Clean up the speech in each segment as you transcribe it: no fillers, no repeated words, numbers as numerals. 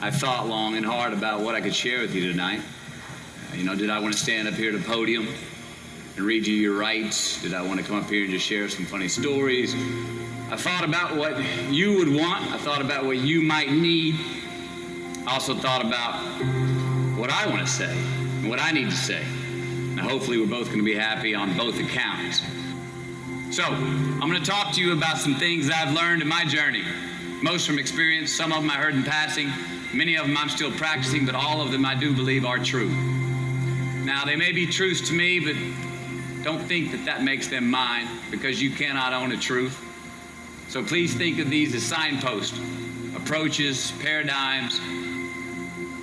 I thought long and hard about what I could share with you tonight. Did I want to stand up here at the podium and read you your rights? Did I want to come up here and just share some funny stories? I thought about what you would want. I thought about what you might need. I also thought about what I want to say and what I need to say. And hopefully we're both going to be happy on both accounts. So, I'm going to talk to you about some things that I've learned in my journey. Most from experience, some of them I heard in passing, many of them I'm still practicing, but all of them I do believe are true. Now, they may be truths to me, but don't think that that makes them mine, because you cannot own a truth. So please think of these as signposts, approaches, paradigms.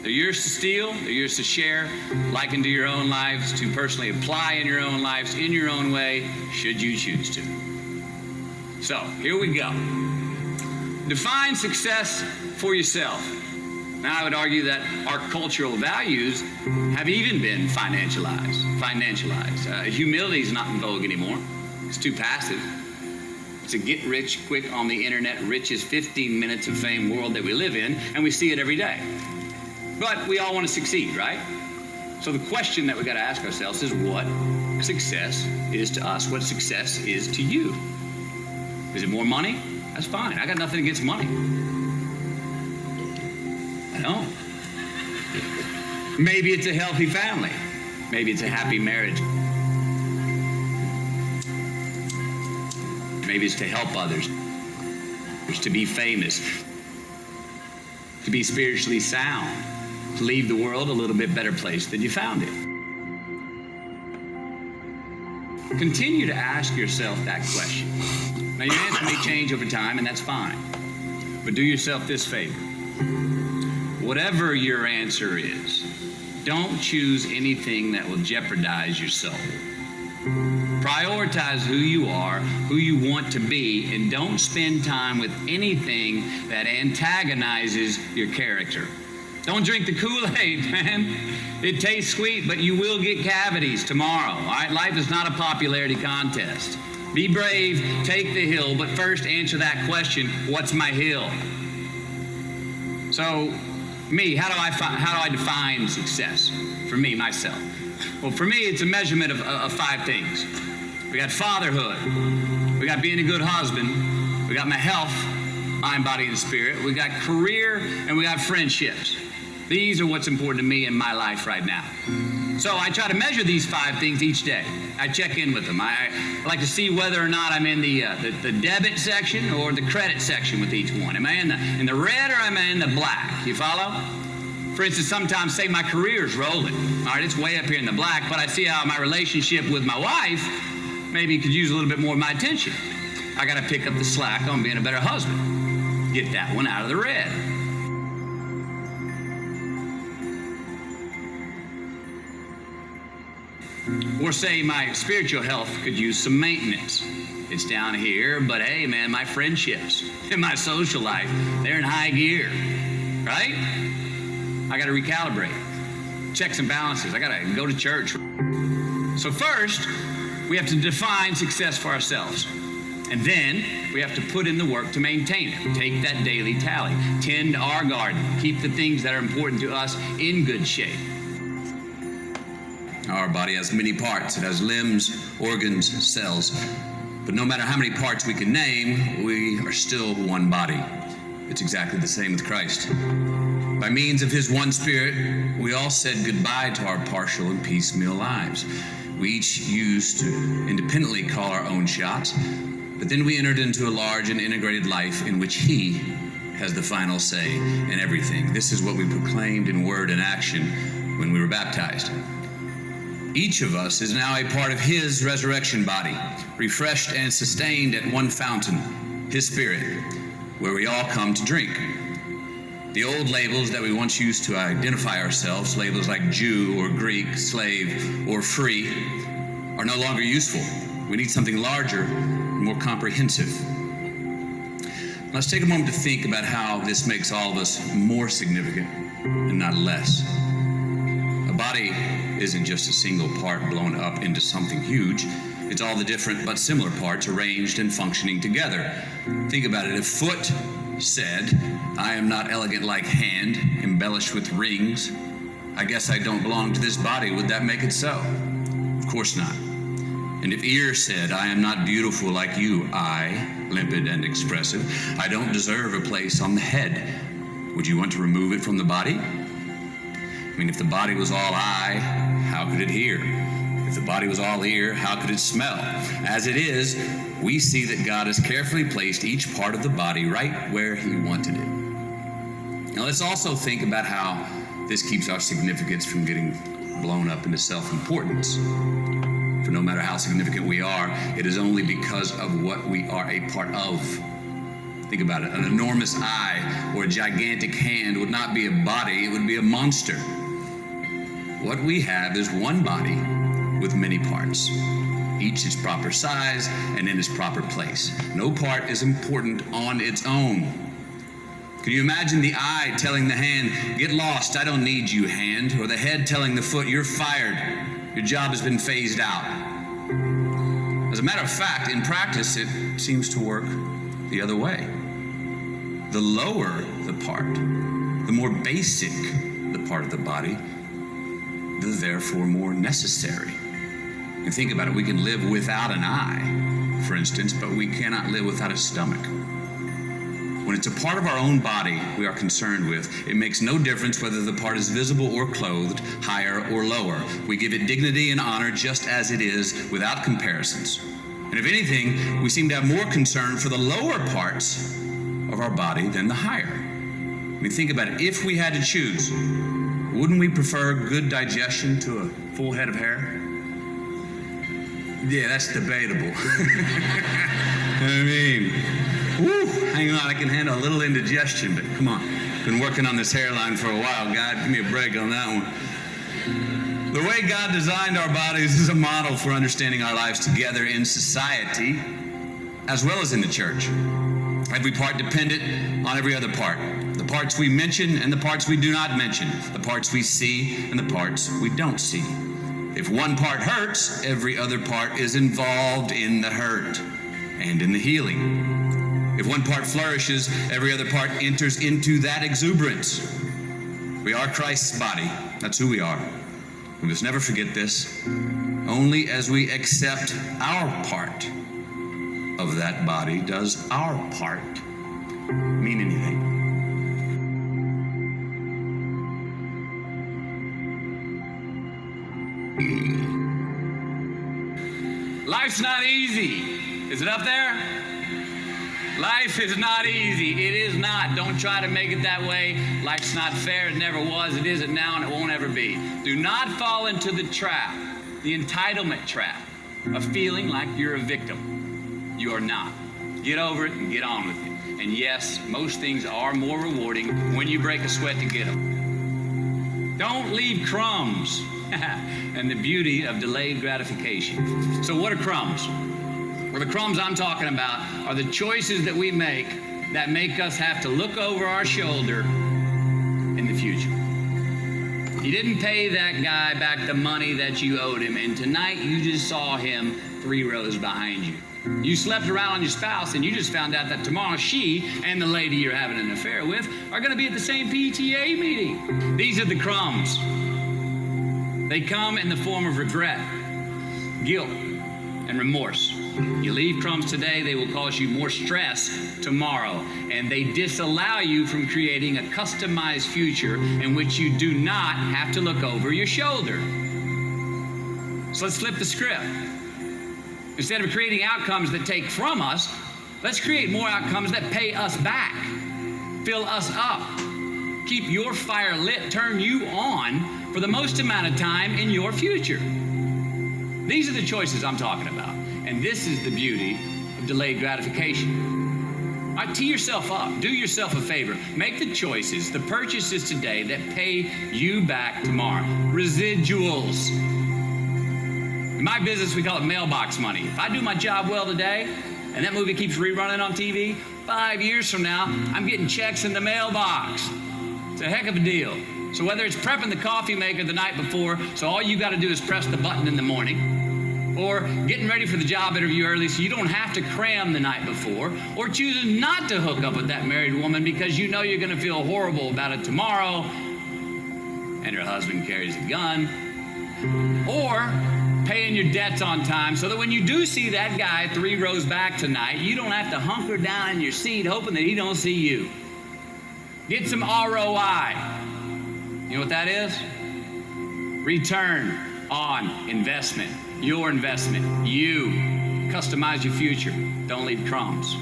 They're yours to steal, they're yours to share, liken to your own lives, to personally apply in your own lives, in your own way, should you choose to. So, here we go. Define success for yourself. Now, I would argue that our cultural values have even been financialized. Humility is not in vogue anymore. It's too passive. It's a get-rich-quick on the internet, richest 15 minutes of fame world that we live in, and we see it every day. But we all want to succeed, right? So the question that we got to ask ourselves is what success is to us, what success is to you. Is it more money? That's fine. I got nothing against money. I don't. Maybe it's a healthy family. Maybe it's a happy marriage. Maybe it's to help others. It's to be famous. To be spiritually sound. To leave the world a little bit better place than you found it. Continue to ask yourself that question. Now, your answer may change over time, and that's fine. But do yourself this favor. Whatever your answer is, don't choose anything that will jeopardize your soul. Prioritize who you are, who you want to be, and don't spend time with anything that antagonizes your character. Don't drink the Kool-Aid, man. It tastes sweet, but you will get cavities tomorrow. All right? Life is not a popularity contest. Be brave, take the hill, but first answer that question, what's my hill? So, me, how do I define success? For me, myself. Well, for me, it's a measurement of 5 things. We got fatherhood. We got being a good husband. We got my health, mind, body, and spirit. We got career, and we got friendships. These are what's important to me in my life right now. So I try to measure these 5 things each day. I check in with them. I like to see whether or not I'm in the debit section or the credit section with each one. Am I in the red or am I in the black? You follow? For instance, sometimes say my career's rolling. All right, it's way up here in the black, but I see how my relationship with my wife maybe could use a little bit more of my attention. I got to pick up the slack on being a better husband. Get that one out of the red. Or say my spiritual health could use some maintenance. It's down here, but hey, man, my friendships and my social life, they're in high gear, right? I got to recalibrate, checks and balances. I got to go to church. So first, we have to define success for ourselves. And then we have to put in the work to maintain it. Take that daily tally. Tend our garden. Keep the things that are important to us in good shape. Our body has many parts. It has limbs, organs, cells. But no matter how many parts we can name, we are still one body. It's exactly the same with Christ. By means of his one spirit, we all said goodbye to our partial and piecemeal lives. We each used to independently call our own shots, but then we entered into a large and integrated life in which he has the final say in everything. This is what we proclaimed in word and action when we were baptized. Each of us is now a part of his resurrection body, refreshed and sustained at one fountain, his spirit, where we all come to drink. The old labels that we once used to identify ourselves, labels like Jew or Greek, slave or free, are no longer useful. We need something larger and more comprehensive. Let's take a moment to think about how this makes all of us more significant and not less. A body isn't just a single part blown up into something huge. It's all the different but similar parts arranged and functioning together. Think about it. A foot said, I am not elegant like hand, embellished with rings, I guess I don't belong to this body, would that make it so? Of course not. And if ear said, I am not beautiful like you, eye, limpid and expressive, I don't deserve a place on the head, would you want to remove it from the body? I mean, if the body was all eye, how could it hear? If the body was all ear, how could it smell? As it is, we see that God has carefully placed each part of the body right where He wanted it. Now let's also think about how this keeps our significance from getting blown up into self-importance. For no matter how significant we are, it is only because of what we are a part of. Think about it. An enormous eye or a gigantic hand would not be a body, it would be a monster. What we have is one body with many parts, each its proper size and in its proper place. No part is important on its own. Can you imagine the eye telling the hand, get lost, I don't need you, hand, or the head telling the foot, you're fired, your job has been phased out? As a matter of fact, in practice, it seems to work the other way. The lower the part, the more basic the part of the body, the therefore more necessary. And think about it, we can live without an eye, for instance, but we cannot live without a stomach. When it's a part of our own body we are concerned with, it makes no difference whether the part is visible or clothed, higher or lower. We give it dignity and honor just as it is, without comparisons. And if anything, we seem to have more concern for the lower parts of our body than the higher. I mean, think about it. If we had to choose, wouldn't we prefer good digestion to a full head of hair? Yeah, that's debatable. I mean, whew, hang on, I can handle a little indigestion, but come on. Been working on this hairline for a while, God, give me a break on that one. The way God designed our bodies is a model for understanding our lives together in society, as well as in the church. Every part dependent on every other part. The parts we mention and the parts we do not mention. The parts we see and the parts we don't see. If one part hurts, every other part is involved in the hurt and in the healing. If one part flourishes, every other part enters into that exuberance. We are Christ's body. That's who we are. We must never forget this. Only as we accept our part of that body does our part mean anything. Life's not easy. Is it up there? Life is not easy. It is not. Don't try to make it that way. Life's not fair. It never was. It isn't now, and it won't ever be. Do not fall into the trap, the entitlement trap, of feeling like you're a victim. You are not. Get over it and get on with it. And yes, most things are more rewarding when you break a sweat to get them. Don't leave crumbs. And the beauty of delayed gratification. So what are crumbs? Well, the crumbs I'm talking about are the choices that we make that make us have to look over our shoulder in the future. You didn't pay that guy back the money that you owed him, and tonight you just saw him 3 rows behind you. You slept around on your spouse, and you just found out that tomorrow she and the lady you're having an affair with are going to be at the same PTA meeting. These are the crumbs. They come in the form of regret, guilt, and remorse. You leave crumbs today, they will cause you more stress tomorrow, and they disallow you from creating a customized future in which you do not have to look over your shoulder. So let's flip the script. Instead of creating outcomes that take from us, let's create more outcomes that pay us back, fill us up, keep your fire lit, turn you on for the most amount of time in your future. These are the choices I'm talking about. And this is the beauty of delayed gratification. All right, tee yourself up. Do yourself a favor. Make the choices, the purchases today that pay you back tomorrow. Residuals. In my business, we call it mailbox money. If I do my job well today, and that movie keeps rerunning on TV, 5 years from now, I'm getting checks in the mailbox. It's a heck of a deal. So whether it's prepping the coffee maker the night before, so all you got to do is press the button in the morning, or getting ready for the job interview early so you don't have to cram the night before, or choosing not to hook up with that married woman because you know you're going to feel horrible about it tomorrow and her husband carries a gun, or paying your debts on time so that when you do see that guy 3 rows back tonight, you don't have to hunker down in your seat hoping that he don't see you. Get some ROI. You know what that is? Return on investment. Your investment. You. Customize your future. Don't leave crumbs.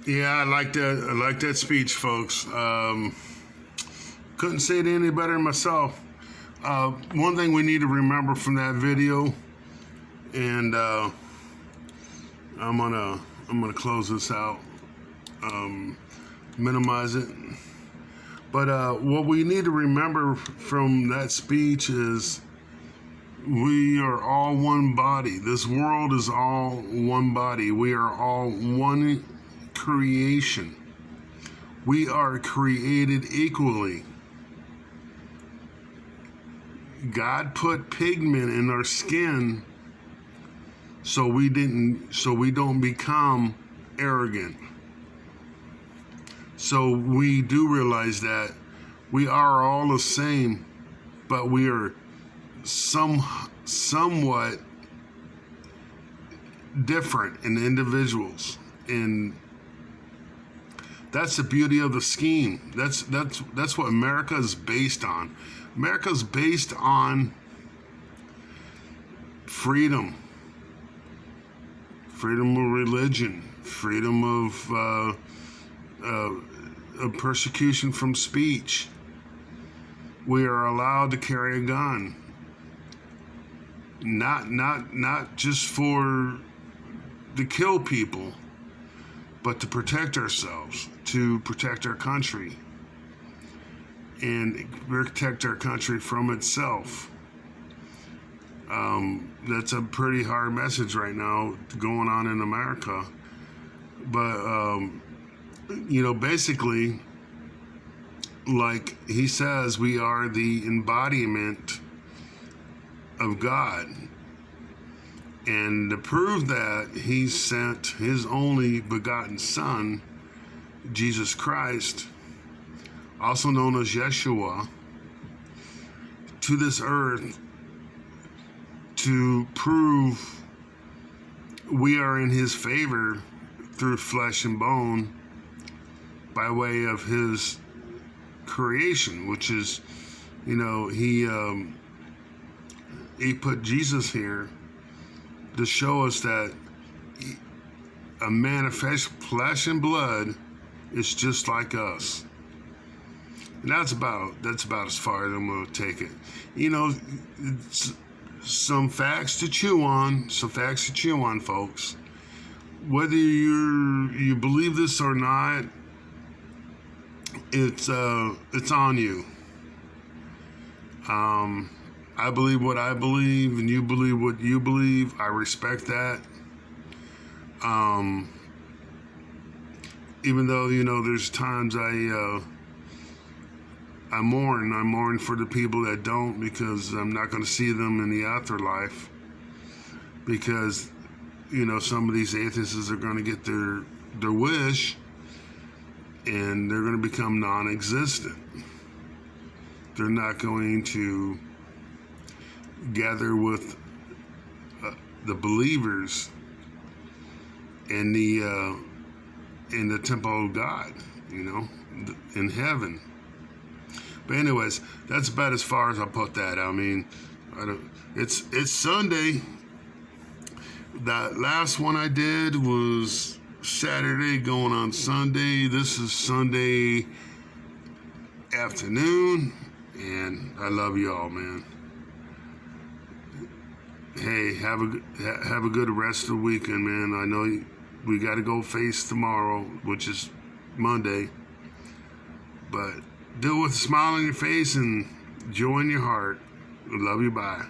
Yeah, I like that. I like that speech, folks. Couldn't say it any better myself. One thing we need to remember from that video, and I'm gonna close this out, minimize it. But what we need to remember from that speech is we are all one body. This world is all one body. We are all one creation. We are created equally. God put pigment in our skin so we don't become arrogant. So we do realize that we are all the same, but we are somewhat different in individuals. And that's the beauty of the scheme. That's what America is based on. America is based on freedom of religion, freedom of persecution from speech. We are allowed to carry a gun, not just to kill people, but to protect ourselves, to protect our country, and protect our country from itself. That's a pretty hard message right now going on in America. But, basically, like he says, we are the embodiment of God. And to prove that, he sent his only begotten Son, Jesus Christ, also known as Yeshua, to this earth to prove we are in his favor through flesh and bone by way of his creation, which is, he put Jesus here to show us that a man of flesh and blood is just like us. And that's about as far as I'm going to take it. Some facts to chew on, folks. Whether you believe this or not, it's on you. I believe what I believe, and you believe what you believe. I respect that. Even though, there's times I mourn for the people that don't, because I'm not going to see them in the afterlife, because, some of these atheists are going to get their wish, and they're going to become non-existent. They're not going to gather with the believers in the temple of God, in heaven. But anyways, that's about as far as I put that. I mean, it's Sunday. That last one I did was Saturday going on Sunday. This is Sunday afternoon, and I love y'all, man. Hey, have a good rest of the weekend, man. I know we got to go face tomorrow, which is Monday, but do it with a smile on your face and joy in your heart. I love you. Bye.